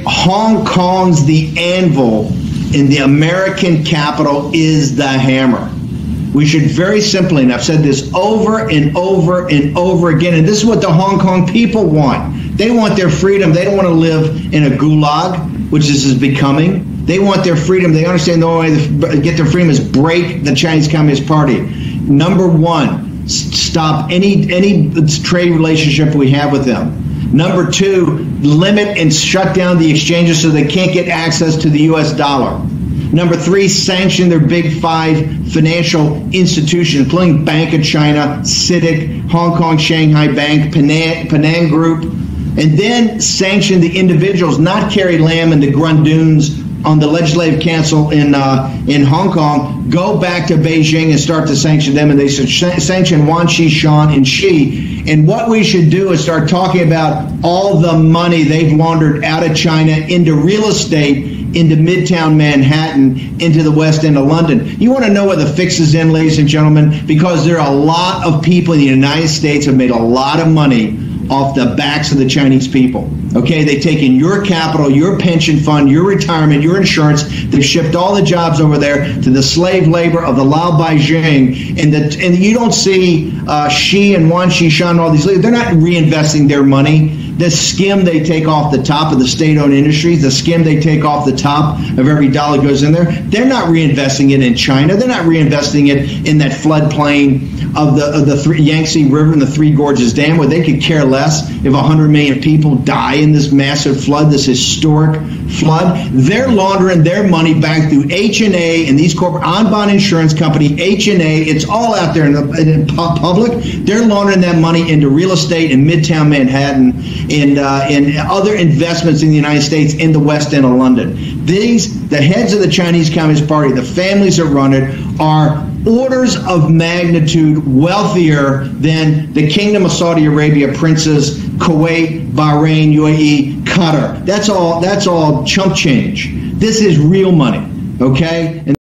Hong Kong's the anvil and the American capital is the hammer. We should very simply, and I've said this over and over and over again, and this is what the Hong Kong people want. They want their freedom. They don't want to live in a gulag, which this is becoming. They want their freedom. They understand the only way to get their freedom is break the Chinese Communist Party. Number one, stop any trade relationship we have with them. Number two, limit and shut down the exchanges so they can't get access to the U.S. dollar. Number three, sanction their big five financial institutions, including Bank of China, CITIC, Hong Kong Shanghai Bank, Penang Group, and then sanction the individuals, not Carrie Lam and the Grundoons on the Legislative Council in Hong Kong. Go back to Beijing and start to sanction them, and they should sanction Wan Qishan and Xi. And what we should do is start talking about all the money they've laundered out of China into real estate, into Midtown Manhattan, into the West End of London. You want to know where the fix is in, ladies and gentlemen? Because there are a lot of people in the United States have made a lot of money off the backs of the Chinese people. Okay, they've taken your capital, your pension fund, your retirement, your insurance. They've shipped all the jobs over there to the slave labor of the Lao Beijing. And you don't see Xi and Wan Qishan and all these leaders. They're not reinvesting their money. The skim they take off the top of the state-owned industries, the skim they take off the top of every dollar goes in there, they're not reinvesting it in China. They're not reinvesting it in that floodplain of the Yangtze River and the Three Gorges Dam, where they could care less if 100 million people die in this massive flood, this historic flood. They're laundering their money back through H&A and these corporate on-bond insurance company, H&A. It's all out there in the public. They're laundering that money into real estate in Midtown Manhattan and other investments in the United States in the West End of London. The heads of the Chinese Communist Party, the families that run it, are orders of magnitude wealthier than the Kingdom of Saudi Arabia, princes, Kuwait, Bahrain, UAE, Qatar. That's all chump change. This is real money, okay?